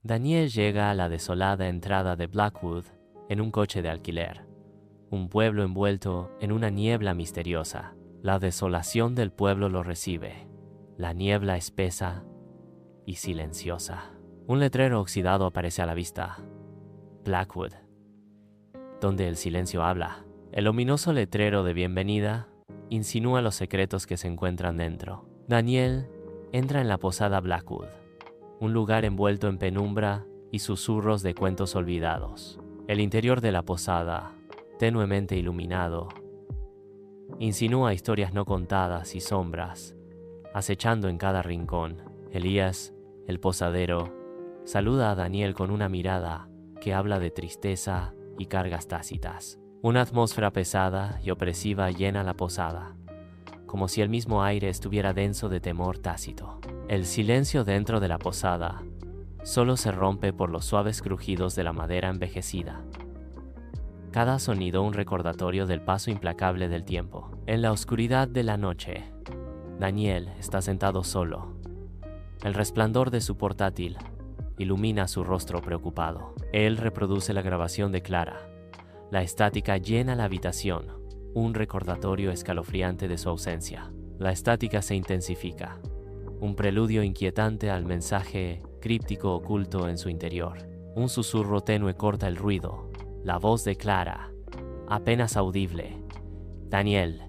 Daniel llega a la desolada entrada de Blackwood en un coche de alquiler, un pueblo envuelto en una niebla misteriosa. La desolación del pueblo lo recibe, la niebla espesa y silenciosa. Un letrero oxidado aparece a la vista. Blackwood, donde el silencio habla. El ominoso letrero de bienvenida insinúa los secretos que se encuentran dentro. Daniel entra en la posada Blackwood, un lugar envuelto en penumbra y susurros de cuentos olvidados. El interior de la posada, tenuemente iluminado, insinúa historias no contadas y sombras, acechando en cada rincón. Elías, el posadero, saluda a Daniel con una mirada que habla de tristeza y cargas tácitas. Una atmósfera pesada y opresiva llena la posada, como si el mismo aire estuviera denso de temor tácito. El silencio dentro de la posada solo se rompe por los suaves crujidos de la madera envejecida. Cada sonido un recordatorio del paso implacable del tiempo. En la oscuridad de la noche, Daniel está sentado solo. El resplandor de su portátil ilumina su rostro preocupado. Él reproduce la grabación de Clara. La estática llena la habitación, un recordatorio escalofriante de su ausencia. La estática se intensifica, un preludio inquietante al mensaje críptico oculto en su interior. Un susurro tenue corta el ruido. La voz de Clara, apenas audible. Daniel,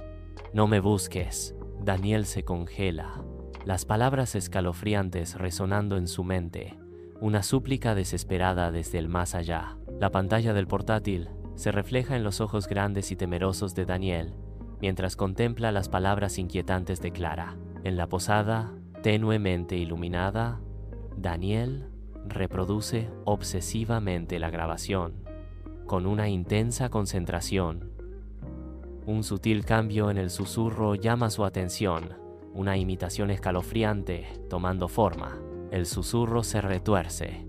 no me busques. Daniel se congela, las palabras escalofriantes resonando en su mente, una súplica desesperada desde el más allá. La pantalla del portátil se refleja en los ojos grandes y temerosos de Daniel, mientras contempla las palabras inquietantes de Clara. En la posada, tenuemente iluminada, Daniel reproduce obsesivamente la grabación, con una intensa concentración. Un sutil cambio en el susurro llama su atención, una imitación escalofriante tomando forma. El susurro se retuerce,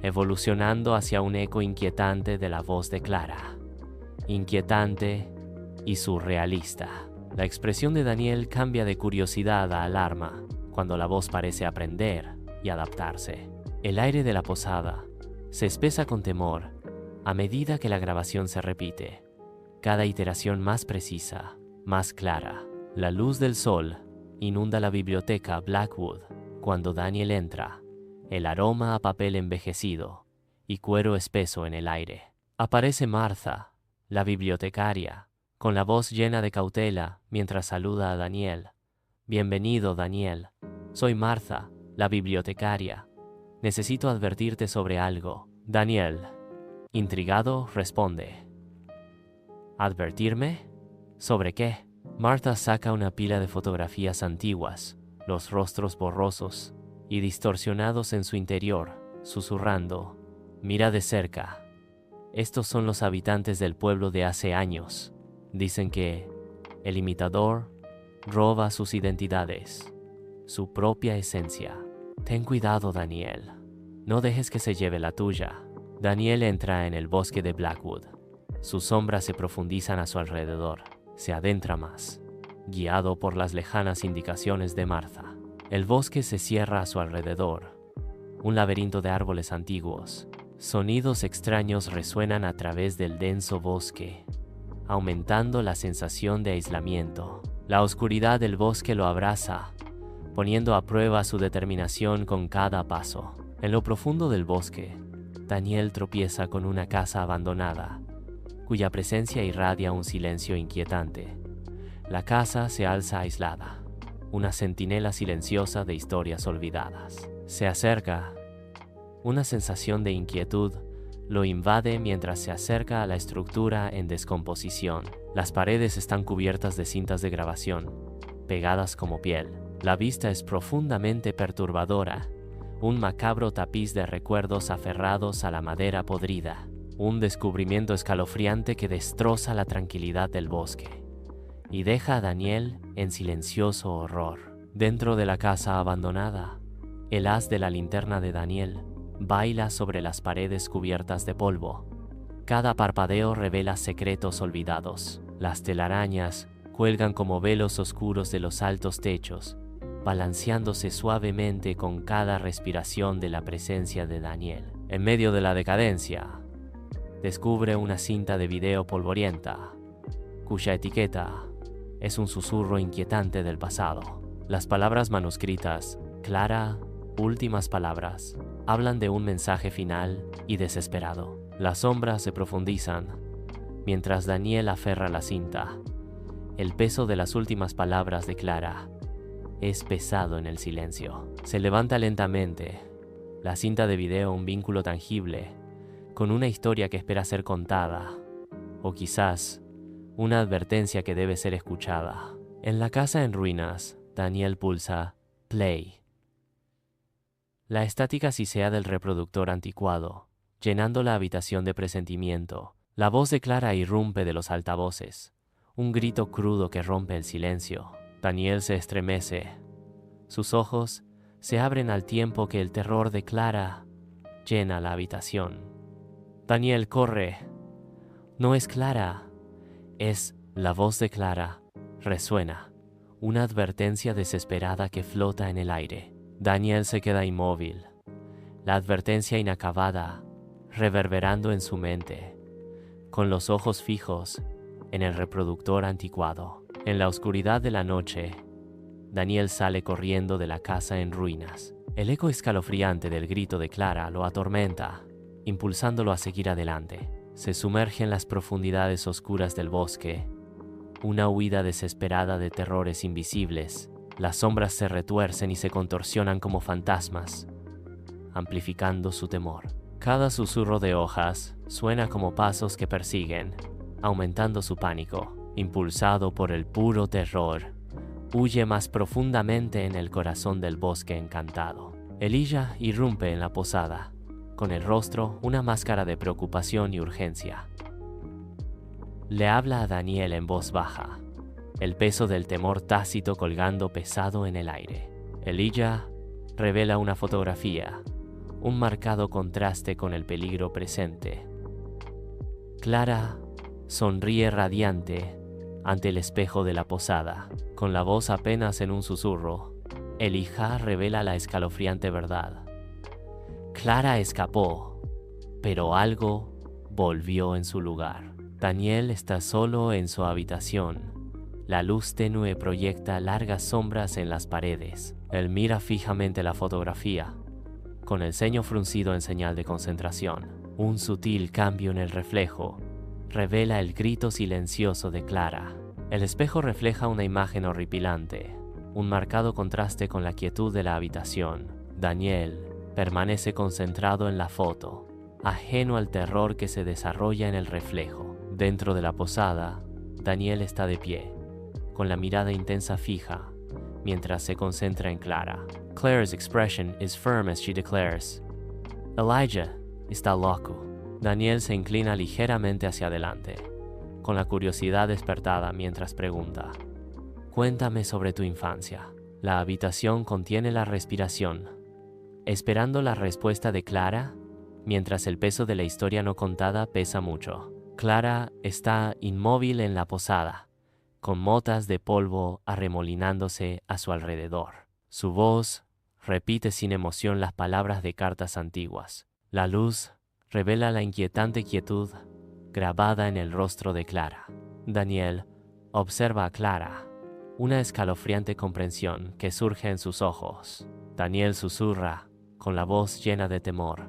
evolucionando hacia un eco inquietante de la voz de Clara. Inquietante y surrealista. La expresión de Daniel cambia de curiosidad a alarma cuando la voz parece aprender y adaptarse. El aire de la posada se espesa con temor a medida que la grabación se repite, cada iteración más precisa, más clara. La luz del sol inunda la biblioteca Blackwood cuando Daniel entra, el aroma a papel envejecido y cuero espeso en el aire. Aparece Martha, la bibliotecaria, con la voz llena de cautela mientras saluda a Daniel. Bienvenido, Daniel. Soy Martha, la bibliotecaria. Necesito advertirte sobre algo. Daniel, intrigado, responde. ¿Advertirme? ¿Sobre qué? Martha saca una pila de fotografías antiguas, los rostros borrosos y distorsionados en su interior, susurrando. Mira de cerca. Estos son los habitantes del pueblo de hace años. Dicen que el imitador roba sus identidades, su propia esencia. Ten cuidado, Daniel. No dejes que se lleve la tuya. Daniel entra en el bosque de Blackwood. Sus sombras se profundizan a su alrededor. Se adentra más, guiado por las lejanas indicaciones de Martha. El bosque se cierra a su alrededor. Un laberinto de árboles antiguos. Sonidos extraños resuenan a través del denso bosque, aumentando la sensación de aislamiento. La oscuridad del bosque lo abraza, poniendo a prueba su determinación con cada paso. En lo profundo del bosque, Daniel tropieza con una casa abandonada, cuya presencia irradia un silencio inquietante. La casa se alza aislada, una centinela silenciosa de historias olvidadas. Se acerca. Una sensación de inquietud lo invade mientras se acerca a la estructura en descomposición. Las paredes están cubiertas de cintas de grabación, pegadas como piel. La vista es profundamente perturbadora, un macabro tapiz de recuerdos aferrados a la madera podrida, un descubrimiento escalofriante que destroza la tranquilidad del bosque y deja a Daniel en silencioso horror. Dentro de la casa abandonada, el haz de la linterna de Daniel baila sobre las paredes cubiertas de polvo. Cada parpadeo revela secretos olvidados. Las telarañas cuelgan como velos oscuros de los altos techos, balanceándose suavemente con cada respiración de la presencia de Daniel. En medio de la decadencia, descubre una cinta de video polvorienta, cuya etiqueta es un susurro inquietante del pasado. Las palabras manuscritas, Clara, últimas palabras, hablan de un mensaje final y desesperado. Las sombras se profundizan mientras Daniel aferra la cinta. El peso de las últimas palabras de Clara es pesado en el silencio. Se levanta lentamente, la cinta de video un vínculo tangible, con una historia que espera ser contada, o quizás una advertencia que debe ser escuchada. En la casa en ruinas, Daniel pulsa play. La estática sisea del reproductor anticuado, llenando la habitación de presentimiento. La voz de Clara irrumpe de los altavoces, un grito crudo que rompe el silencio. Daniel se estremece. Sus ojos se abren al tiempo que el terror de Clara llena la habitación. Daniel corre. No es Clara, es la voz de Clara. Resuena, una advertencia desesperada que flota en el aire. Daniel se queda inmóvil, la advertencia inacabada reverberando en su mente, con los ojos fijos en el reproductor anticuado. En la oscuridad de la noche, Daniel sale corriendo de la casa en ruinas. El eco escalofriante del grito de Clara lo atormenta, impulsándolo a seguir adelante. Se sumerge en las profundidades oscuras del bosque, una huida desesperada de terrores invisibles. Las sombras se retuercen y se contorsionan como fantasmas, amplificando su temor. Cada susurro de hojas suena como pasos que persiguen, aumentando su pánico. Impulsado por el puro terror, huye más profundamente en el corazón del bosque encantado. Elijah irrumpe en la posada, con el rostro una máscara de preocupación y urgencia. Le habla a Daniel en voz baja, el peso del temor tácito colgando pesado en el aire. Elijah revela una fotografía, un marcado contraste con el peligro presente. Clara sonríe radiante ante el espejo de la posada. Con la voz apenas en un susurro, Elijah revela la escalofriante verdad. Clara escapó, pero algo volvió en su lugar. Daniel está solo en su habitación. La luz tenue proyecta largas sombras en las paredes. Él mira fijamente la fotografía, con el ceño fruncido en señal de concentración. Un sutil cambio en el reflejo revela el grito silencioso de Clara. El espejo refleja una imagen horripilante, un marcado contraste con la quietud de la habitación. Daniel permanece concentrado en la foto, ajeno al terror que se desarrolla en el reflejo. Dentro de la posada, Daniel está de pie, con la mirada intensa fija, mientras se concentra en Clara. Clara's expression is firm as she declares, Elijah está loco. Daniel se inclina ligeramente hacia adelante, con la curiosidad despertada mientras pregunta, cuéntame sobre tu infancia. La habitación contiene la respiración, esperando la respuesta de Clara, mientras el peso de la historia no contada pesa mucho. Clara está inmóvil en la posada, con motas de polvo arremolinándose a su alrededor. Su voz repite sin emoción las palabras de cartas antiguas. La luz revela la inquietante quietud grabada en el rostro de Clara. Daniel observa a Clara, una escalofriante comprensión que surge en sus ojos. Daniel susurra, con la voz llena de temor,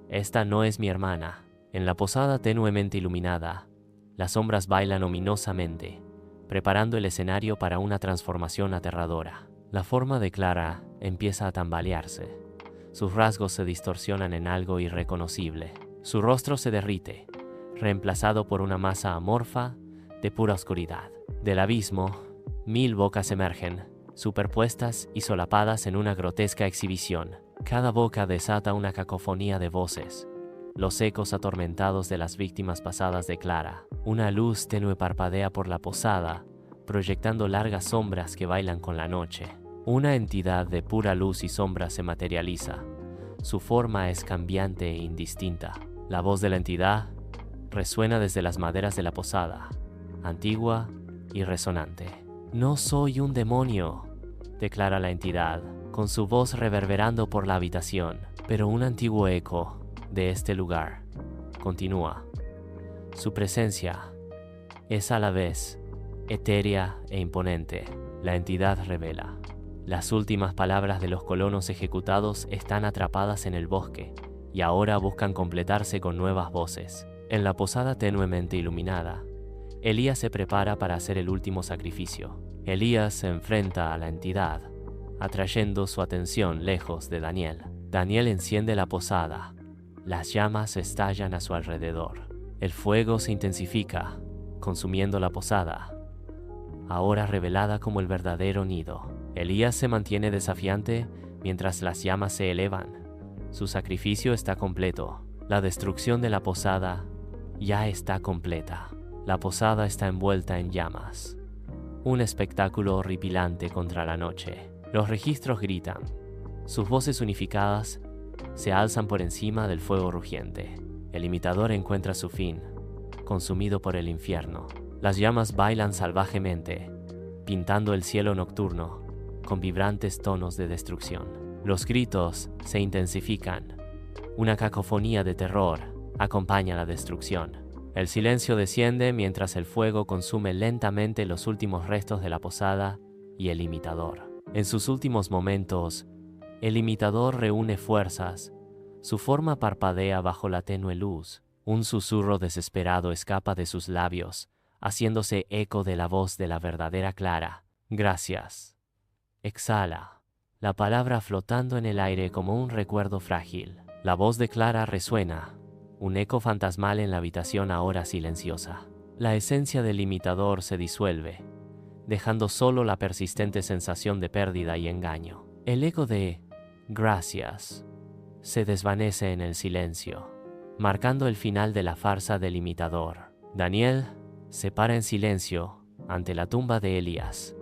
esta no es mi hermana. En la posada tenuemente iluminada, las sombras bailan ominosamente, preparando el escenario para una transformación aterradora. La forma de Clara empieza a tambalearse. Sus rasgos se distorsionan en algo irreconocible. Su rostro se derrite, reemplazado por una masa amorfa de pura oscuridad. Del abismo, 1000 bocas emergen, superpuestas y solapadas en una grotesca exhibición. Cada boca desata una cacofonía de voces, los ecos atormentados de las víctimas pasadas de Clara. Una luz tenue parpadea por la posada, proyectando largas sombras que bailan con la noche. Una entidad de pura luz y sombra se materializa. Su forma es cambiante e indistinta. La voz de la entidad resuena desde las maderas de la posada, antigua y resonante. No soy un demonio, declara la entidad, con su voz reverberando por la habitación. Pero un antiguo eco de este lugar continúa. Su presencia es a la vez etérea e imponente. La entidad revela. Las últimas palabras de los colonos ejecutados están atrapadas en el bosque y ahora buscan completarse con nuevas voces. En la posada tenuemente iluminada, Elías se prepara para hacer el último sacrificio. Elías se enfrenta a la entidad, atrayendo su atención lejos de Daniel. Daniel enciende la posada. Las llamas estallan a su alrededor. El fuego se intensifica, consumiendo la posada, ahora revelada como el verdadero nido. Elías se mantiene desafiante mientras las llamas se elevan. Su sacrificio está completo. La destrucción de la posada ya está completa. La posada está envuelta en llamas. Un espectáculo horripilante contra la noche. Los registros gritan. Sus voces unificadas se alzan por encima del fuego rugiente. El imitador encuentra su fin, consumido por el infierno. Las llamas bailan salvajemente, pintando el cielo nocturno con vibrantes tonos de destrucción. Los gritos se intensifican. Una cacofonía de terror acompaña la destrucción. El silencio desciende mientras el fuego consume lentamente los últimos restos de la posada y el imitador. En sus últimos momentos, el imitador reúne fuerzas. Su forma parpadea bajo la tenue luz. Un susurro desesperado escapa de sus labios, haciéndose eco de la voz de la verdadera Clara. Gracias. Exhala, la palabra flotando en el aire como un recuerdo frágil. La voz de Clara resuena, un eco fantasmal en la habitación ahora silenciosa. La esencia del imitador se disuelve, dejando solo la persistente sensación de pérdida y engaño. El eco de gracias se desvanece en el silencio, marcando el final de la farsa del imitador. Daniel se para en silencio ante la tumba de Elías.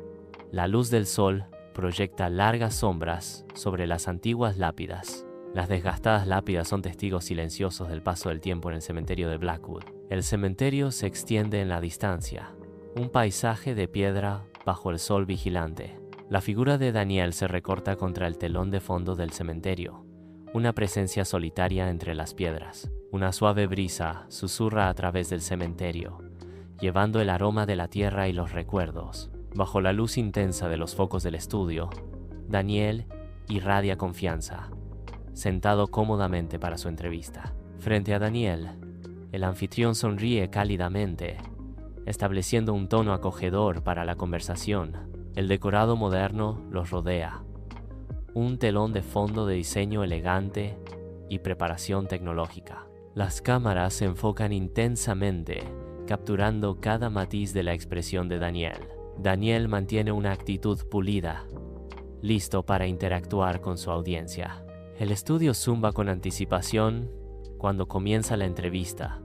La luz del sol proyecta largas sombras sobre las antiguas lápidas. Las desgastadas lápidas son testigos silenciosos del paso del tiempo en el cementerio de Blackwood. El cementerio se extiende en la distancia, un paisaje de piedra bajo el sol vigilante. La figura de Daniel se recorta contra el telón de fondo del cementerio, una presencia solitaria entre las piedras. Una suave brisa susurra a través del cementerio, llevando el aroma de la tierra y los recuerdos. Bajo la luz intensa de los focos del estudio, Daniel irradia confianza, sentado cómodamente para su entrevista. Frente a Daniel, el anfitrión sonríe cálidamente, estableciendo un tono acogedor para la conversación. El decorado moderno los rodea, un telón de fondo de diseño elegante y preparación tecnológica. Las cámaras se enfocan intensamente, capturando cada matiz de la expresión de Daniel. Daniel mantiene una actitud pulida, listo para interactuar con su audiencia. El estudio zumba con anticipación cuando comienza la entrevista,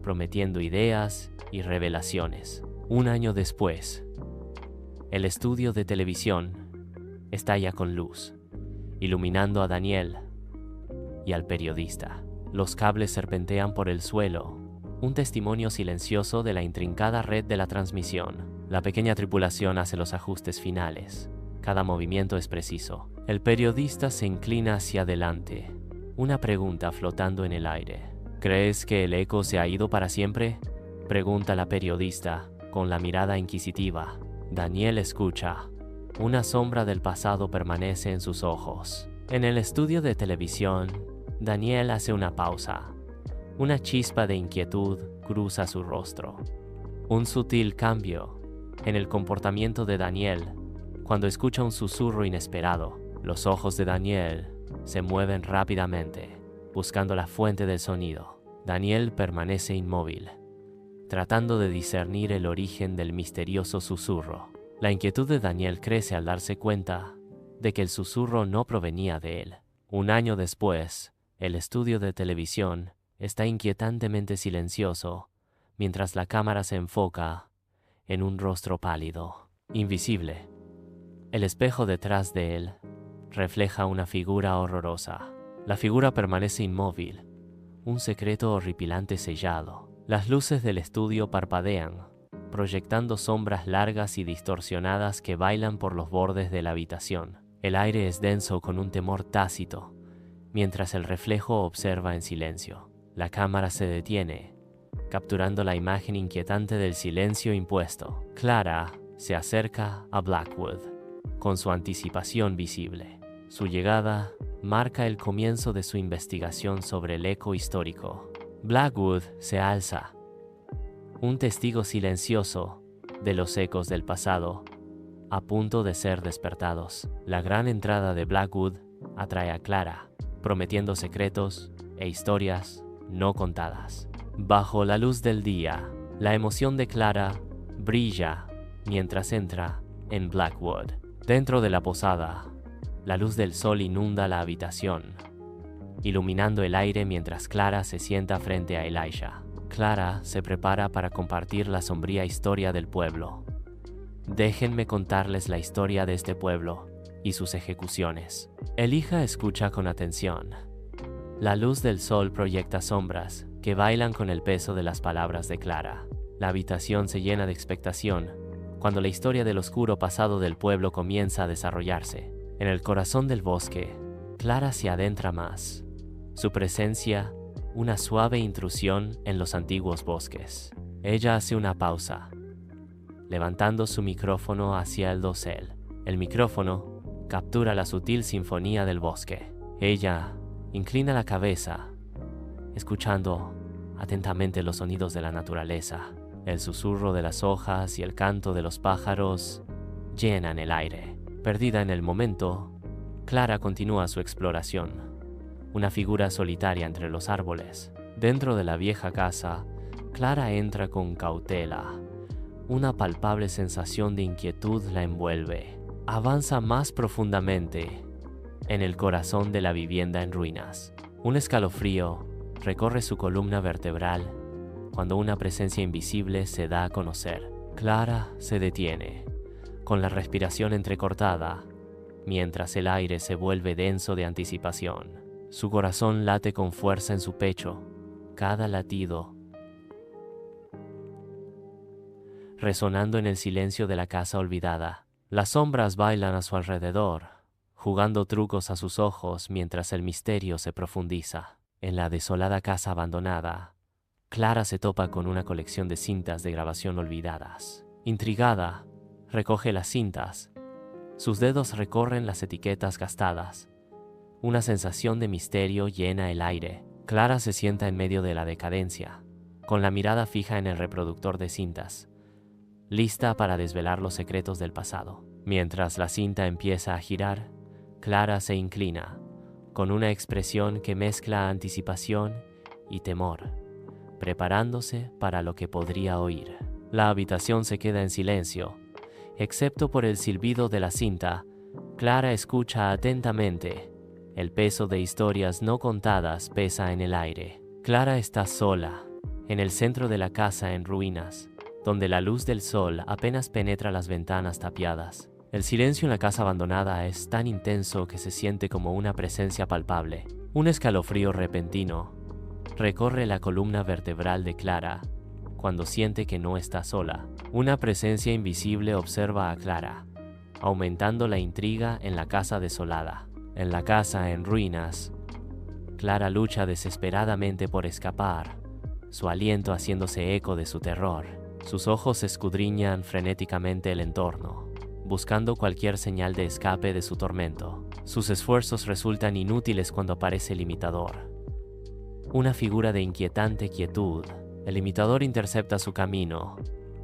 prometiendo ideas y revelaciones. Un año después, el estudio de televisión estalla con luz, iluminando a Daniel y al periodista. Los cables serpentean por el suelo, un testimonio silencioso de la intrincada red de la transmisión. La pequeña tripulación hace los ajustes finales. Cada movimiento es preciso. El periodista se inclina hacia adelante, una pregunta flotando en el aire. ¿Crees que el eco se ha ido para siempre?, pregunta la periodista, con la mirada inquisitiva. Daniel escucha. Una sombra del pasado permanece en sus ojos. En el estudio de televisión, Daniel hace una pausa. Una chispa de inquietud cruza su rostro. Un sutil cambio en el comportamiento de Daniel cuando escucha un susurro inesperado. Los ojos de Daniel se mueven rápidamente, buscando la fuente del sonido. Daniel permanece inmóvil, tratando de discernir el origen del misterioso susurro. La inquietud de Daniel crece al darse cuenta de que el susurro no provenía de él. Un año después, el estudio de televisión está inquietantemente silencioso mientras la cámara se enfoca en un rostro pálido, invisible. El espejo detrás de él refleja una figura horrorosa. La figura permanece inmóvil, un secreto horripilante sellado. Las luces del estudio parpadean, proyectando sombras largas y distorsionadas que bailan por los bordes de la habitación. El aire es denso con un temor tácito, mientras el reflejo observa en silencio. La cámara se detiene, capturando la imagen inquietante del silencio impuesto. Clara se acerca a Blackwood, con su anticipación visible. Su llegada marca el comienzo de su investigación sobre el eco histórico. Blackwood se alza, un testigo silencioso de los ecos del pasado, a punto de ser despertados. La gran entrada de Blackwood atrae a Clara, prometiendo secretos e historias no contadas. Bajo la luz del día, la emoción de Clara brilla mientras entra en Blackwood. Dentro de la posada, la luz del sol inunda la habitación, iluminando el aire mientras Clara se sienta frente a Elisha. Clara se prepara para compartir la sombría historia del pueblo. Déjenme contarles la historia de este pueblo y sus ejecuciones. Elijah escucha con atención. La luz del sol proyecta sombras que bailan con el peso de las palabras de Clara. La habitación se llena de expectación cuando la historia del oscuro pasado del pueblo comienza a desarrollarse. En el corazón del bosque, Clara se adentra más. Su presencia, una suave intrusión en los antiguos bosques. Ella hace una pausa, levantando su micrófono hacia el dosel. El micrófono captura la sutil sinfonía del bosque. Ella inclina la cabeza, escuchando atentamente los sonidos de la naturaleza. El susurro de las hojas y el canto de los pájaros llenan el aire. Perdida en el momento, Clara continúa su exploración. Una figura solitaria entre los árboles. Dentro de la vieja casa, Clara entra con cautela. Una palpable sensación de inquietud la envuelve. Avanza más profundamente en el corazón de la vivienda en ruinas. Un escalofrío recorre su columna vertebral cuando una presencia invisible se da a conocer. Clara se detiene, con la respiración entrecortada, mientras el aire se vuelve denso de anticipación. Su corazón late con fuerza en su pecho, cada latido resonando en el silencio de la casa olvidada. Las sombras bailan a su alrededor, jugando trucos a sus ojos mientras el misterio se profundiza. En la desolada casa abandonada, Clara se topa con una colección de cintas de grabación olvidadas. Intrigada, recoge las cintas. Sus dedos recorren las etiquetas gastadas. Una sensación de misterio llena el aire. Clara se sienta en medio de la decadencia, con la mirada fija en el reproductor de cintas, lista para desvelar los secretos del pasado. Mientras la cinta empieza a girar, Clara se inclina, con una expresión que mezcla anticipación y temor, preparándose para lo que podría oír. La habitación se queda en silencio, excepto por el silbido de la cinta. Clara escucha atentamente. El peso de historias no contadas pesa en el aire. Clara está sola, en el centro de la casa en ruinas, donde la luz del sol apenas penetra las ventanas tapiadas. El silencio en la casa abandonada es tan intenso que se siente como una presencia palpable. Un escalofrío repentino recorre la columna vertebral de Clara cuando siente que no está sola. Una presencia invisible observa a Clara, aumentando la intriga en la casa desolada. En la casa en ruinas, Clara lucha desesperadamente por escapar, su aliento haciéndose eco de su terror. Sus ojos escudriñan frenéticamente el entorno, buscando cualquier señal de escape de su tormento. Sus esfuerzos resultan inútiles cuando aparece el imitador, una figura de inquietante quietud. El imitador intercepta su camino,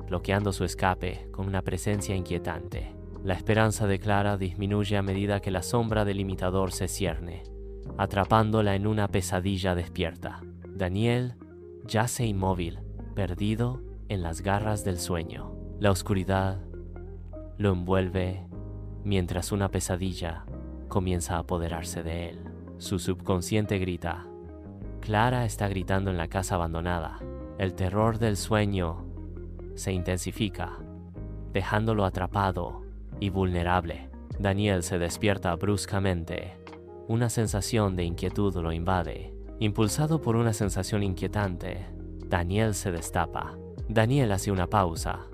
bloqueando su escape con una presencia inquietante. La esperanza de Clara disminuye a medida que la sombra del imitador se cierne, atrapándola en una pesadilla despierta. Daniel yace inmóvil, perdido en las garras del sueño. La oscuridad lo envuelve mientras una pesadilla comienza a apoderarse de él. Su subconsciente grita. Clara está gritando en la casa abandonada. El terror del sueño se intensifica, dejándolo atrapado y vulnerable. Daniel se despierta bruscamente. Una sensación de inquietud lo invade. Impulsado por una sensación inquietante, Daniel se destapa. Daniel hace una pausa,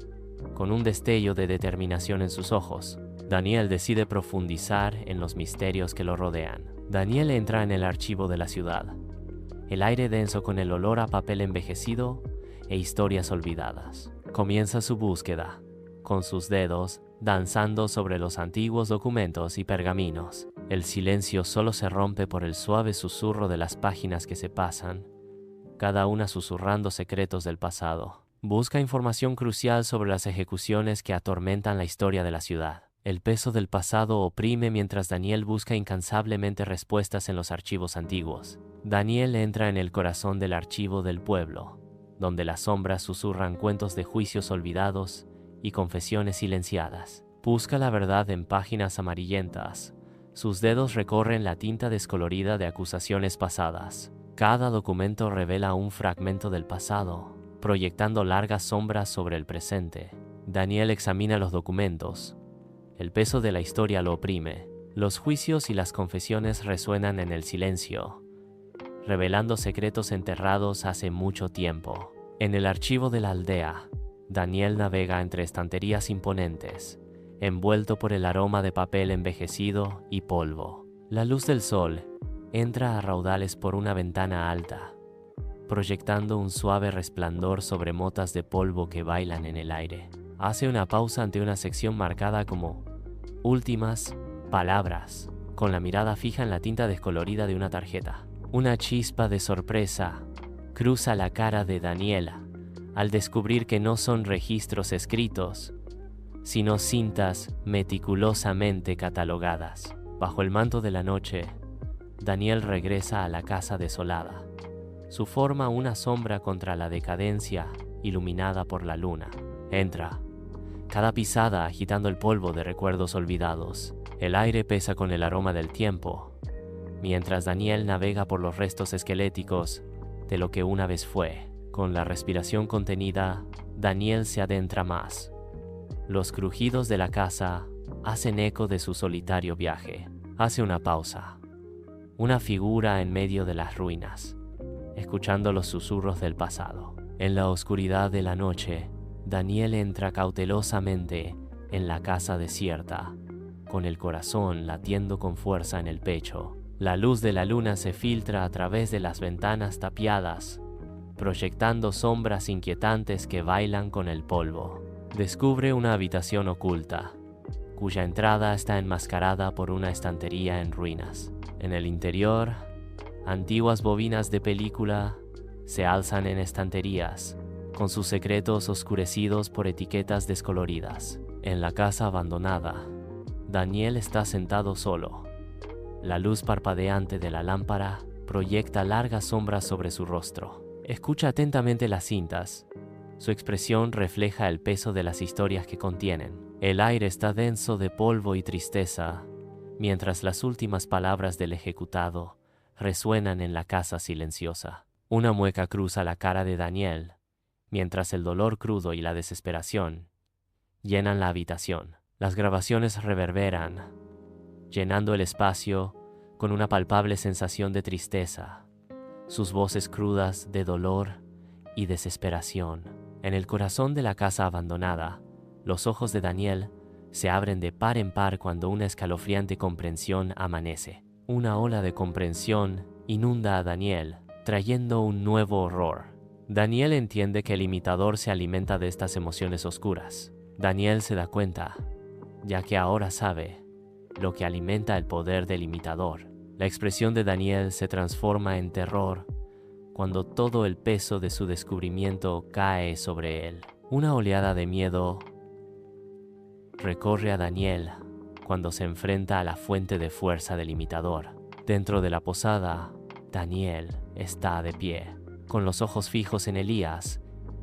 Con un destello de determinación en sus ojos, Daniel decide profundizar en los misterios que lo rodean. Daniel entra en el archivo de la ciudad. El aire denso con el olor a papel envejecido e historias olvidadas. Comienza su búsqueda, con sus dedos danzando sobre los antiguos documentos y pergaminos. El silencio solo se rompe por el suave susurro de las páginas que se pasan, cada una susurrando secretos del pasado. Busca información crucial sobre las ejecuciones que atormentan la historia de la ciudad. El peso del pasado oprime mientras Daniel busca incansablemente respuestas en los archivos antiguos. Daniel entra en el corazón del archivo del pueblo, donde las sombras susurran cuentos de juicios olvidados y confesiones silenciadas. Busca la verdad en páginas amarillentas. Sus dedos recorren la tinta descolorida de acusaciones pasadas. Cada documento revela un fragmento del pasado, proyectando largas sombras sobre el presente. Daniel examina los documentos. El peso de la historia lo oprime. Los juicios y las confesiones resuenan en el silencio, revelando secretos enterrados hace mucho tiempo. En el archivo de la aldea, Daniel navega entre estanterías imponentes, envuelto por el aroma de papel envejecido y polvo. La luz del sol entra a raudales por una ventana alta, proyectando un suave resplandor sobre motas de polvo que bailan en el aire. Hace una pausa ante una sección marcada como Últimas palabras, con la mirada fija en la tinta descolorida de una tarjeta. Una chispa de sorpresa cruza la cara de Daniela al descubrir que no son registros escritos, sino cintas meticulosamente catalogadas. Bajo el manto de la noche, Daniel regresa a la casa desolada. Su forma una sombra contra la decadencia iluminada por la luna. Entra, cada pisada agitando el polvo de recuerdos olvidados. El aire pesa con el aroma del tiempo, mientras Daniel navega por los restos esqueléticos de lo que una vez fue. Con la respiración contenida, Daniel se adentra más. Los crujidos de la casa hacen eco de su solitario viaje. Hace una pausa. Una figura en medio de las ruinas, escuchando los susurros del pasado. En la oscuridad de la noche, Daniel entra cautelosamente en la casa desierta, con el corazón latiendo con fuerza en el pecho. La luz de la luna se filtra a través de las ventanas tapiadas, proyectando sombras inquietantes que bailan con el polvo. Descubre una habitación oculta, cuya entrada está enmascarada por una estantería en ruinas. En el interior, antiguas bobinas de película se alzan en estanterías, con sus secretos oscurecidos por etiquetas descoloridas. En la casa abandonada, Daniel está sentado solo. La luz parpadeante de la lámpara proyecta largas sombras sobre su rostro. Escucha atentamente las cintas. Su expresión refleja el peso de las historias que contienen. El aire está denso de polvo y tristeza, mientras las últimas palabras del ejecutado resuenan en la casa silenciosa. Una mueca cruza la cara de Daniel, mientras el dolor crudo y la desesperación llenan la habitación. Las grabaciones reverberan, llenando el espacio con una palpable sensación de tristeza, sus voces crudas de dolor y desesperación. En el corazón de la casa abandonada, los ojos de Daniel se abren de par en par cuando una escalofriante comprensión amanece. Una ola de comprensión inunda a Daniel, trayendo un nuevo horror. Daniel entiende que el imitador se alimenta de estas emociones oscuras. Daniel se da cuenta, ya que ahora sabe lo que alimenta el poder del imitador. La expresión de Daniel se transforma en terror cuando todo el peso de su descubrimiento cae sobre él. Una oleada de miedo recorre a Daniel cuando se enfrenta a la fuente de fuerza del imitador. Dentro de la posada, Daniel está de pie, con los ojos fijos en Elías.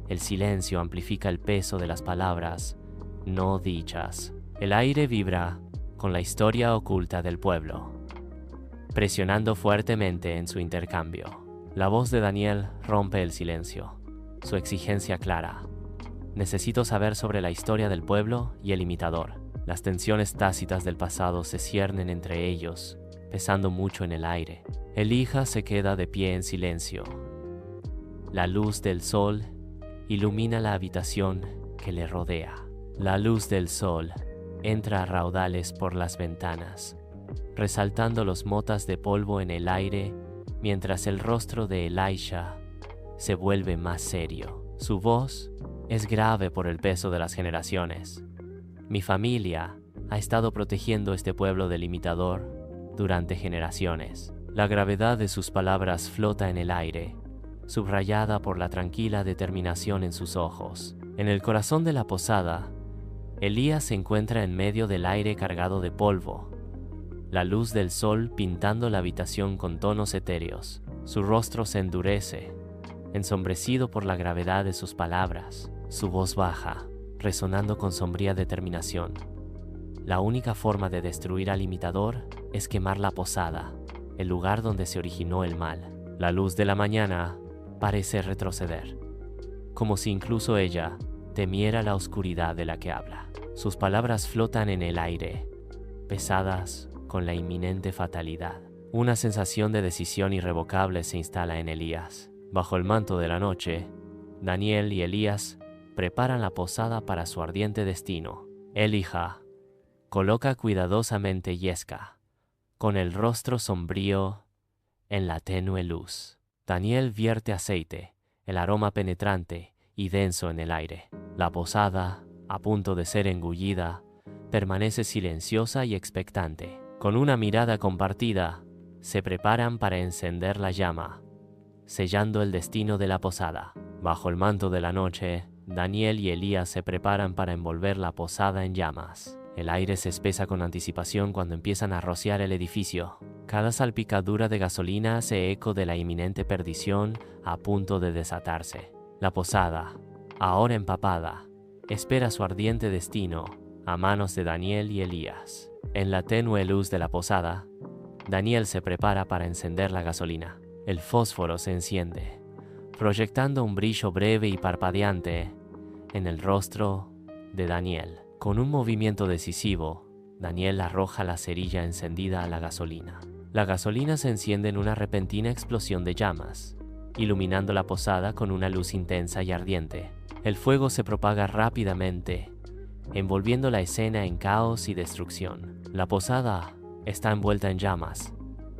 El silencio amplifica el peso de las palabras no dichas. El aire vibra con la historia oculta del pueblo, presionando fuertemente en su intercambio. La voz de Daniel rompe el silencio. Su exigencia clara: necesito saber sobre la historia del pueblo y el imitador. Las tensiones tácitas del pasado se ciernen entre ellos, pesando mucho en el aire. Elija se queda de pie en silencio. La luz del sol ilumina la habitación que le rodea. La luz del sol entra a raudales por las ventanas, resaltando los motas de polvo en el aire, mientras el rostro de Elisha se vuelve más serio. Su voz es grave por el peso de las generaciones. Mi familia ha estado protegiendo este pueblo del imitador durante generaciones. La gravedad de sus palabras flota en el aire, subrayada por la tranquila determinación en sus ojos. En el corazón de la posada, Elías se encuentra en medio del aire cargado de polvo, la luz del sol pintando la habitación con tonos etéreos. Su rostro se endurece, ensombrecido por la gravedad de sus palabras. Su voz baja, resonando con sombría determinación. La única forma de destruir al imitador es quemar la posada, el lugar donde se originó el mal. La luz de la mañana parece retroceder, como si incluso ella temiera la oscuridad de la que habla. Sus palabras flotan en el aire, pesadas con la inminente fatalidad. Una sensación de decisión irrevocable se instala en Elías. Bajo el manto de la noche, Daniel y Elías preparan la posada para su ardiente destino. Elijah coloca cuidadosamente Yesca, con el rostro sombrío en la tenue luz. Daniel vierte aceite, el aroma penetrante y denso en el aire. La posada, a punto de ser engullida, permanece silenciosa y expectante. Con una mirada compartida, se preparan para encender la llama, sellando el destino de la posada. Bajo el manto de la noche, Daniel y Elías se preparan para envolver la posada en llamas. El aire se espesa con anticipación cuando empiezan a rociar el edificio. Cada salpicadura de gasolina hace eco de la inminente perdición a punto de desatarse. La posada, ahora empapada, espera su ardiente destino a manos de Daniel y Elías. En la tenue luz de la posada, Daniel se prepara para encender la gasolina. El fósforo se enciende, proyectando un brillo breve y parpadeante en el rostro de Daniel. Con un movimiento decisivo, Daniel arroja la cerilla encendida a la gasolina. La gasolina se enciende en una repentina explosión de llamas, iluminando la posada con una luz intensa y ardiente. El fuego se propaga rápidamente, envolviendo la escena en caos y destrucción. La posada está envuelta en llamas,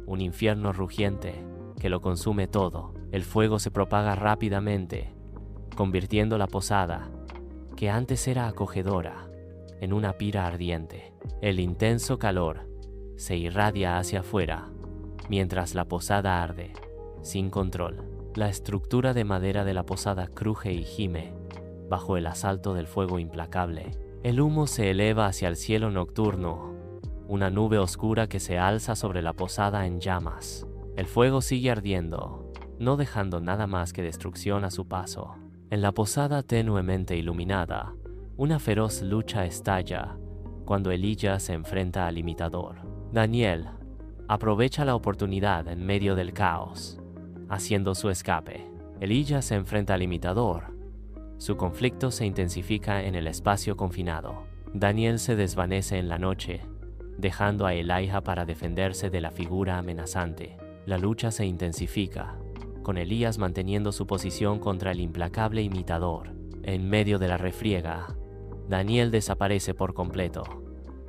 un infierno rugiente que lo consume todo. El fuego se propaga rápidamente, convirtiendo la posada, que antes era acogedora, en una pira ardiente. El intenso calor se irradia hacia afuera, mientras la posada arde, sin control. La estructura de madera de la posada cruje y gime bajo el asalto del fuego implacable. El humo se eleva hacia el cielo nocturno, una nube oscura que se alza sobre la posada en llamas. El fuego sigue ardiendo, no dejando nada más que destrucción a su paso. En la posada tenuemente iluminada, una feroz lucha estalla cuando Elijah se enfrenta al imitador. Daniel aprovecha la oportunidad en medio del caos, haciendo su escape. Elijah se enfrenta al imitador. Su conflicto se intensifica en el espacio confinado. Daniel se desvanece en la noche, dejando a Elijah para defenderse de la figura amenazante. La lucha se intensifica, con Elías manteniendo su posición contra el implacable imitador. En medio de la refriega, Daniel desaparece por completo,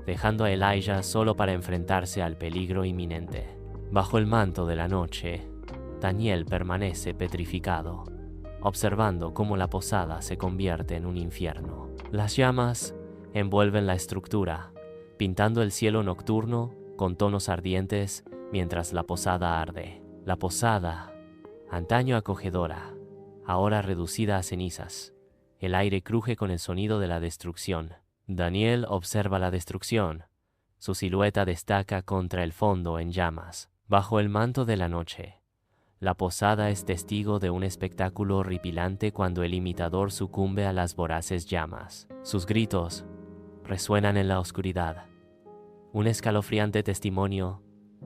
dejando a Elijah solo para enfrentarse al peligro inminente. Bajo el manto de la noche, Daniel permanece petrificado, observando cómo la posada se convierte en un infierno. Las llamas envuelven la estructura, pintando el cielo nocturno con tonos ardientes mientras la posada arde. La posada, antaño acogedora, ahora reducida a cenizas. El aire cruje con el sonido de la destrucción. Daniel observa la destrucción. Su silueta destaca contra el fondo en llamas. Bajo el manto de la noche, la posada es testigo de un espectáculo horripilante cuando el imitador sucumbe a las voraces llamas. Sus gritos resuenan en la oscuridad, un escalofriante testimonio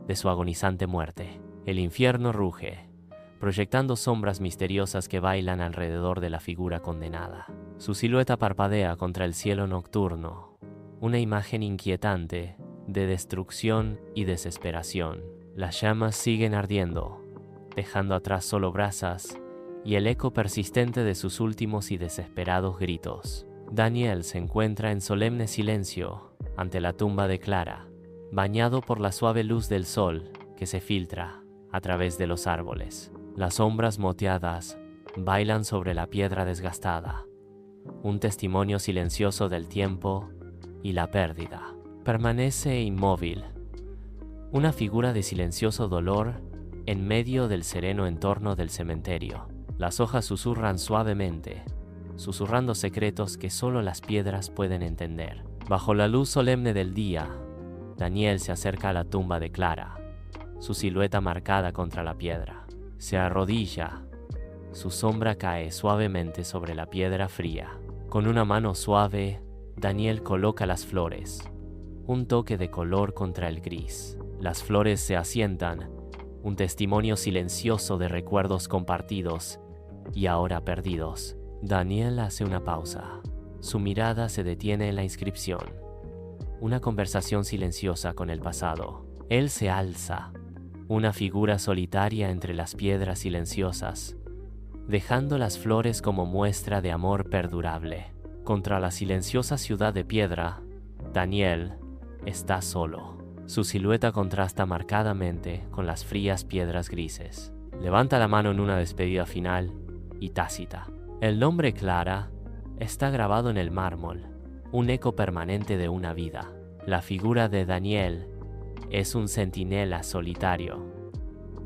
de su agonizante muerte. El infierno ruge, proyectando sombras misteriosas que bailan alrededor de la figura condenada. Su silueta parpadea contra el cielo nocturno, una imagen inquietante de destrucción y desesperación. Las llamas siguen ardiendo, dejando atrás solo brasas y el eco persistente de sus últimos y desesperados gritos. Daniel se encuentra en solemne silencio ante la tumba de Clara, bañado por la suave luz del sol que se filtra a través de los árboles. Las sombras moteadas bailan sobre la piedra desgastada, un testimonio silencioso del tiempo y la pérdida. Permanece inmóvil, una figura de silencioso dolor en medio del sereno entorno del cementerio. Las hojas susurran suavemente, susurrando secretos que solo las piedras pueden entender. Bajo la luz solemne del día, Daniel se acerca a la tumba de Clara, su silueta marcada contra la piedra. Se arrodilla, su sombra cae suavemente sobre la piedra fría. Con una mano suave, Daniel coloca las flores, un toque de color contra el gris. Las flores se asientan, un testimonio silencioso de recuerdos compartidos y ahora perdidos. Daniel hace una pausa. Su mirada se detiene en la inscripción. Una conversación silenciosa con el pasado. Él se alza, una figura solitaria entre las piedras silenciosas, dejando las flores como muestra de amor perdurable. Contra la silenciosa ciudad de piedra, Daniel está solo. Su silueta contrasta marcadamente con las frías piedras grises. Levanta la mano en una despedida final y tácita. El nombre Clara está grabado en el mármol, un eco permanente de una vida. La figura de Daniel es un centinela solitario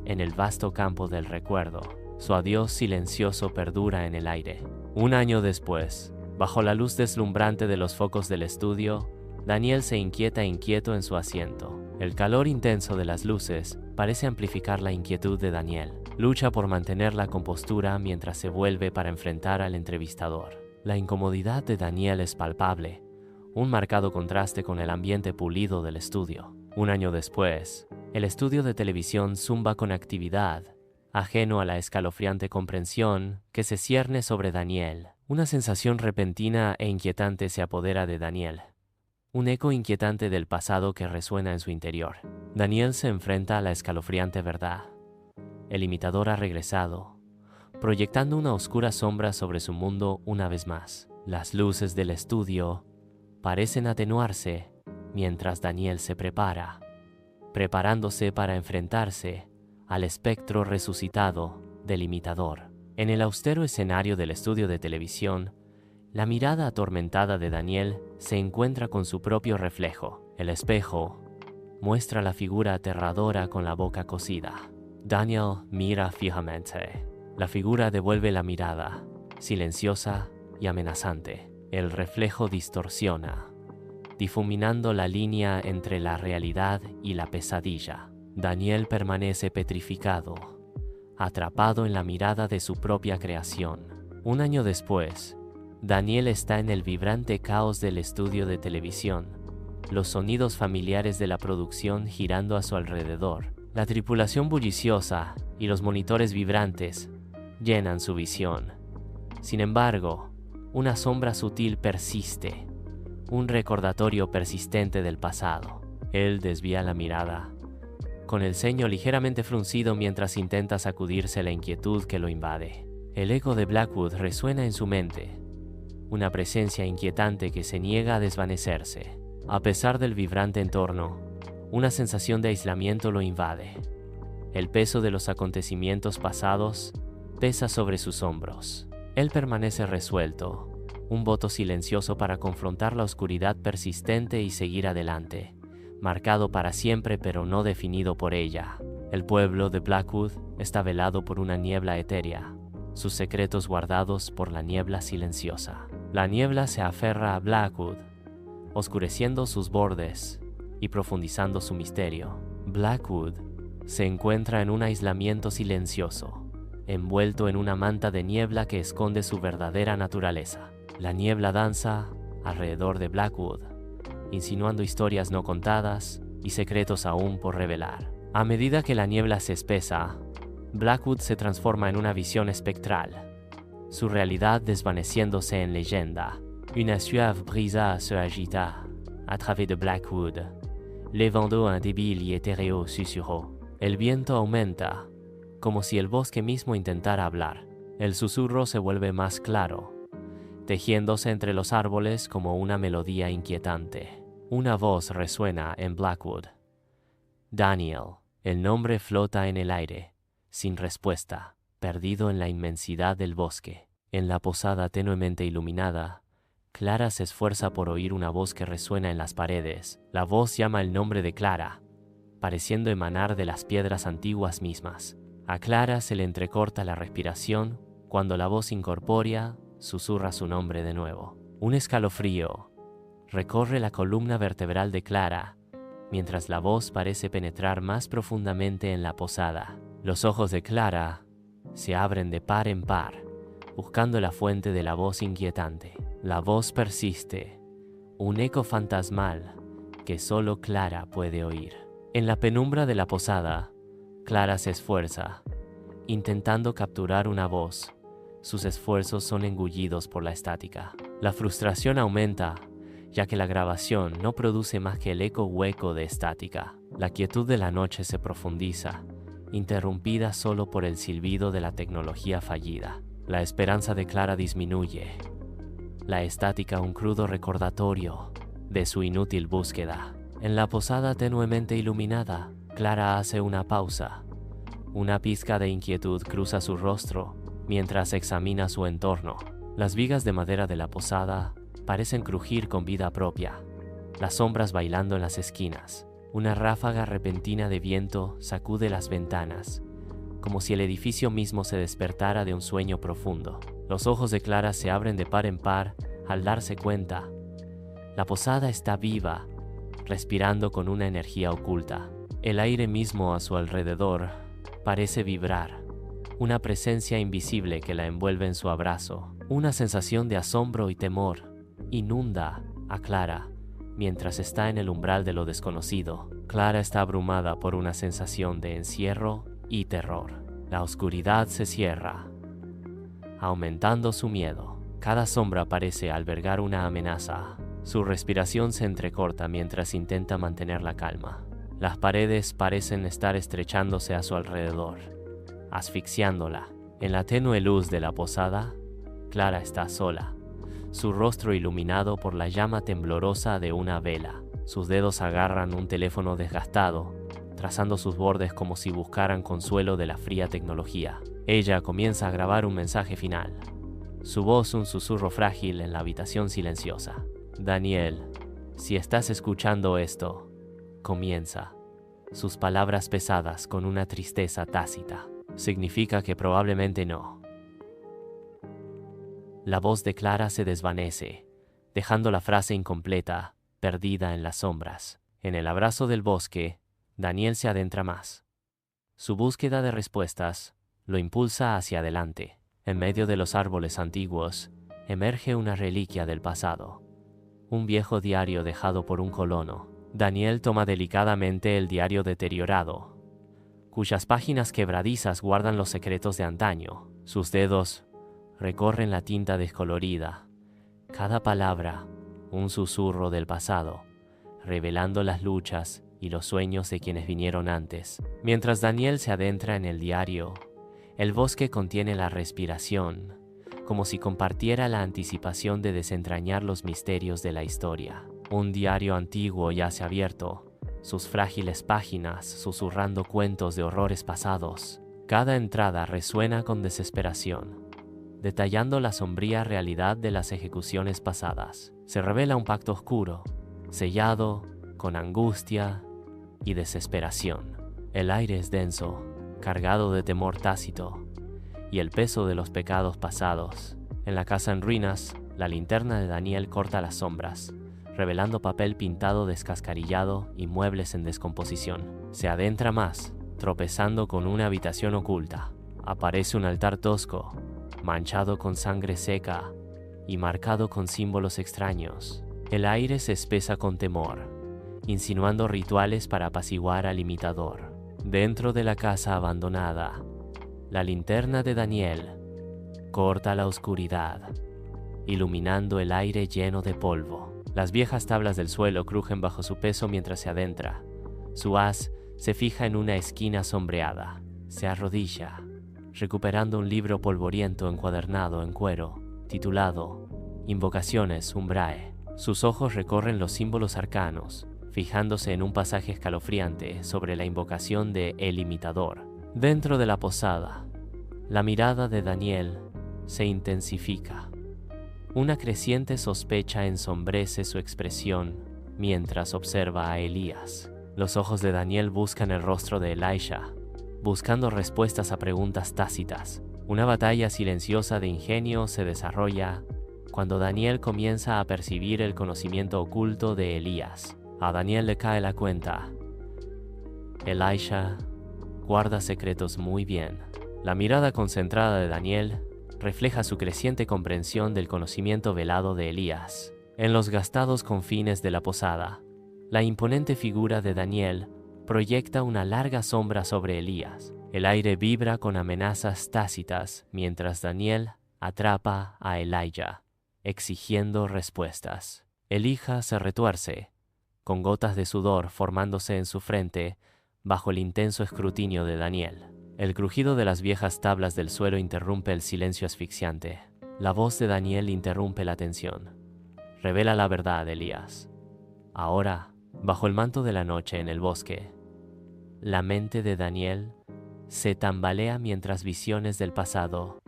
en el vasto campo del recuerdo. Su adiós silencioso perdura en el aire. Un año después, bajo la luz deslumbrante de los focos del estudio, Daniel se inquieta inquieto en su asiento. El calor intenso de las luces parece amplificar la inquietud de Daniel. Lucha por mantener la compostura mientras se vuelve para enfrentar al entrevistador. La incomodidad de Daniel es palpable, un marcado contraste con el ambiente pulido del estudio. Un año después, el estudio de televisión zumba con actividad, ajeno a la escalofriante comprensión que se cierne sobre Daniel. Una sensación repentina e inquietante se apodera de Daniel. Un eco inquietante del pasado que resuena en su interior. Daniel se enfrenta a la escalofriante verdad. El imitador ha regresado, proyectando una oscura sombra sobre su mundo una vez más. Las luces del estudio parecen atenuarse mientras Daniel se prepara, preparándose para enfrentarse al espectro resucitado del imitador. En el austero escenario del estudio de televisión, la mirada atormentada de Daniel se encuentra con su propio reflejo. El espejo muestra la figura aterradora con la boca cosida. Daniel mira fijamente. La figura devuelve la mirada, silenciosa y amenazante. El reflejo distorsiona, difuminando la línea entre la realidad y la pesadilla. Daniel permanece petrificado, atrapado en la mirada de su propia creación. Un año después, Daniel está en el vibrante caos del estudio de televisión, los sonidos familiares de la producción girando a su alrededor. La tripulación bulliciosa y los monitores vibrantes llenan su visión. Sin embargo, una sombra sutil persiste, un recordatorio persistente del pasado. Él desvía la mirada, con el ceño ligeramente fruncido mientras intenta sacudirse la inquietud que lo invade. El eco de Blackwood resuena en su mente, una presencia inquietante que se niega a desvanecerse. A pesar del vibrante entorno, una sensación de aislamiento lo invade. El peso de los acontecimientos pasados pesa sobre sus hombros. Él permanece resuelto, un voto silencioso para confrontar la oscuridad persistente y seguir adelante, marcado para siempre pero no definido por ella. El pueblo de Blackwood está velado por una niebla etérea, sus secretos guardados por la niebla silenciosa. La niebla se aferra a Blackwood, oscureciendo sus bordes y profundizando su misterio. Blackwood se encuentra en un aislamiento silencioso, envuelto en una manta de niebla que esconde su verdadera naturaleza. La niebla danza alrededor de Blackwood, insinuando historias no contadas y secretos aún por revelar. A medida que la niebla se espesa, Blackwood se transforma en una visión espectral, su realidad desvaneciéndose en leyenda. Una suave brisa se agita a través de Blackwood, levando un débil y etéreo susurro. El viento aumenta, como si el bosque mismo intentara hablar. El susurro se vuelve más claro, tejiéndose entre los árboles como una melodía inquietante. Una voz resuena en Blackwood. Daniel. El nombre flota en el aire, sin respuesta, perdido en la inmensidad del bosque. En la posada tenuemente iluminada, Clara se esfuerza por oír una voz que resuena en las paredes. La voz llama el nombre de Clara, pareciendo emanar de las piedras antiguas mismas. A Clara se le entrecorta la respiración cuando la voz incorpórea susurra su nombre de nuevo. Un escalofrío recorre la columna vertebral de Clara, mientras la voz parece penetrar más profundamente en la posada. Los ojos de Clara se abren de par en par, buscando la fuente de la voz inquietante. La voz persiste, un eco fantasmal que solo Clara puede oír. En la penumbra de la posada, Clara se esfuerza, intentando capturar una voz. Sus esfuerzos son engullidos por la estática. La frustración aumenta, ya que la grabación no produce más que el eco hueco de estática. La quietud de la noche se profundiza, interrumpida solo por el silbido de la tecnología fallida. La esperanza de Clara disminuye. La estática un crudo recordatorio de su inútil búsqueda. En la posada tenuemente iluminada, Clara hace una pausa. Una pizca de inquietud cruza su rostro mientras examina su entorno. Las vigas de madera de la posada parecen crujir con vida propia, las sombras bailando en las esquinas. Una ráfaga repentina de viento sacude las ventanas, como si el edificio mismo se despertara de un sueño profundo. Los ojos de Clara se abren de par en par al darse cuenta. La posada está viva, respirando con una energía oculta. El aire mismo a su alrededor parece vibrar, una presencia invisible que la envuelve en su abrazo. Una sensación de asombro y temor inunda a Clara mientras está en el umbral de lo desconocido. Clara está abrumada por una sensación de encierro y terror. La oscuridad se cierra, aumentando su miedo. Cada sombra parece albergar una amenaza. Su respiración se entrecorta mientras intenta mantener la calma. Las paredes parecen estar estrechándose a su alrededor, asfixiándola. En la tenue luz de la posada, Clara está sola, su rostro iluminado por la llama temblorosa de una vela. Sus dedos agarran un teléfono desgastado, trazando sus bordes como si buscaran consuelo de la fría tecnología. Ella comienza a grabar un mensaje final, su voz un susurro frágil en la habitación silenciosa. Daniel, si estás escuchando esto, comienza. Sus palabras pesadas con una tristeza tácita. Significa que probablemente no. La voz de Clara se desvanece, dejando la frase incompleta, perdida en las sombras. En el abrazo del bosque, Daniel se adentra más. Su búsqueda de respuestas lo impulsa hacia adelante. En medio de los árboles antiguos, emerge una reliquia del pasado. Un viejo diario dejado por un colono. Daniel toma delicadamente el diario deteriorado, cuyas páginas quebradizas guardan los secretos de antaño. Sus dedos recorren la tinta descolorida, cada palabra un susurro del pasado, revelando las luchas y los sueños de quienes vinieron antes. Mientras Daniel se adentra en el diario, el bosque contiene la respiración, como si compartiera la anticipación de desentrañar los misterios de la historia. Un diario antiguo yace abierto, sus frágiles páginas susurrando cuentos de horrores pasados. Cada entrada resuena con desesperación, detallando la sombría realidad de las ejecuciones pasadas. Se revela un pacto oscuro, sellado con angustia y desesperación. El aire es denso, cargado de temor tácito y el peso de los pecados pasados. En la casa en ruinas, la linterna de Daniel corta las sombras, revelando papel pintado descascarillado y muebles en descomposición. Se adentra más, tropezando con una habitación oculta. Aparece un altar tosco, manchado con sangre seca y marcado con símbolos extraños. El aire se espesa con temor, insinuando rituales para apaciguar al imitador. Dentro de la casa abandonada, la linterna de Daniel corta la oscuridad, iluminando el aire lleno de polvo. Las viejas tablas del suelo crujen bajo su peso mientras se adentra. Su haz se fija en una esquina sombreada. Se arrodilla, recuperando un libro polvoriento encuadernado en cuero, titulado Invocaciones Umbrae. Sus ojos recorren los símbolos arcanos, fijándose en un pasaje escalofriante sobre la invocación de El Imitador. Dentro de la posada, la mirada de Daniel se intensifica. Una creciente sospecha ensombrece su expresión mientras observa a Elías. Los ojos de Daniel buscan el rostro de Elisha, buscando respuestas a preguntas tácitas. Una batalla silenciosa de ingenio se desarrolla cuando Daniel comienza a percibir el conocimiento oculto de Elías. A Daniel le cae la cuenta. Elisha guarda secretos muy bien. La mirada concentrada de Daniel refleja su creciente comprensión del conocimiento velado de Elías. En los gastados confines de la posada, la imponente figura de Daniel proyecta una larga sombra sobre Elías. El aire vibra con amenazas tácitas mientras Daniel atrapa a Elijah, exigiendo respuestas. Elijah se retuerce, con gotas de sudor formándose en su frente bajo el intenso escrutinio de Daniel. El crujido de las viejas tablas del suelo interrumpe el silencio asfixiante. La voz de Daniel interrumpe la tensión. Revela la verdad, Elías. Ahora, bajo el manto de la noche en el bosque, la mente de Daniel se tambalea mientras visiones del pasado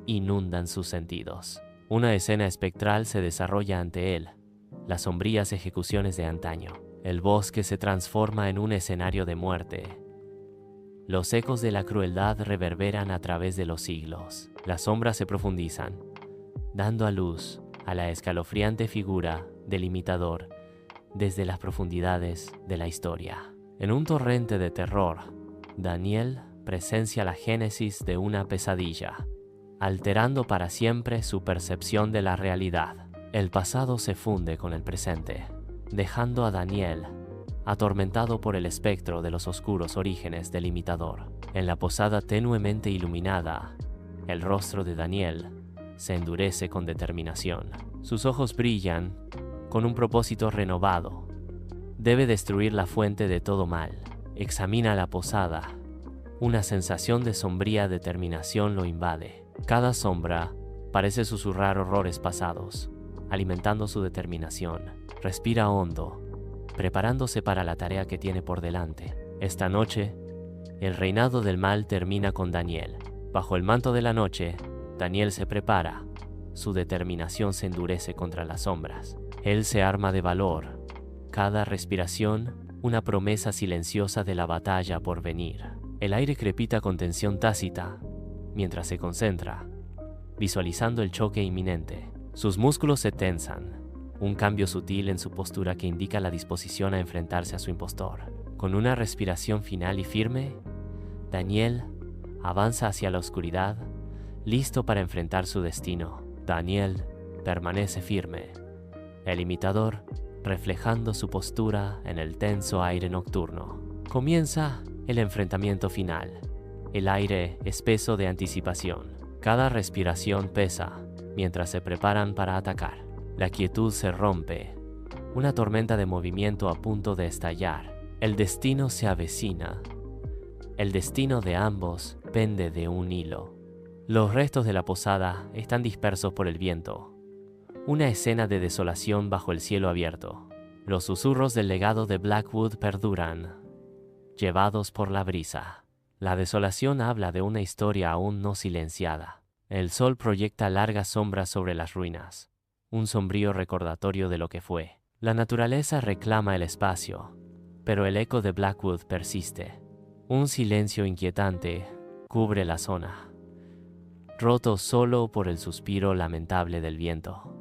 inundan sus sentidos. Una escena espectral se desarrolla ante él, las sombrías ejecuciones de antaño. El bosque se transforma en un escenario de muerte. Los ecos de la crueldad reverberan a través de los siglos. Las sombras se profundizan, dando a luz a la escalofriante figura del imitador desde las profundidades de la historia. En un torrente de terror, Daniel presencia la génesis de una pesadilla, alterando para siempre su percepción de la realidad. El pasado se funde con el presente, dejando a Daniel atormentado por el espectro de los oscuros orígenes del imitador. En la posada tenuemente iluminada, el rostro de Daniel se endurece con determinación. Sus ojos brillan con un propósito renovado. Debe destruir la fuente de todo mal. Examina la posada. Una sensación de sombría determinación lo invade. Cada sombra parece susurrar horrores pasados, alimentando su determinación. Respira hondo, preparándose para la tarea que tiene por delante. Esta noche, el reinado del mal termina con Daniel. Bajo el manto de la noche, Daniel se prepara. Su determinación se endurece contra las sombras. Él se arma de valor. Cada respiración, una promesa silenciosa de la batalla por venir. El aire crepita con tensión tácita, mientras se concentra, visualizando el choque inminente. Sus músculos se tensan, un cambio sutil en su postura que indica la disposición a enfrentarse a su impostor. Con una respiración final y firme, Daniel avanza hacia la oscuridad, listo para enfrentar su destino. Daniel permanece firme, el imitador reflejando su postura en el tenso aire nocturno. Comienza el enfrentamiento final, el aire espeso de anticipación. Cada respiración pesa mientras se preparan para atacar. La quietud se rompe, una tormenta de movimiento a punto de estallar. El destino se avecina. El destino de ambos pende de un hilo. Los restos de la posada están dispersos por el viento. Una escena de desolación bajo el cielo abierto. Los susurros del legado de Blackwood perduran, llevados por la brisa. La desolación habla de una historia aún no silenciada. El sol proyecta largas sombras sobre las ruinas, un sombrío recordatorio de lo que fue. La naturaleza reclama el espacio, pero el eco de Blackwood persiste. Un silencio inquietante cubre la zona, roto solo por el suspiro lamentable del viento.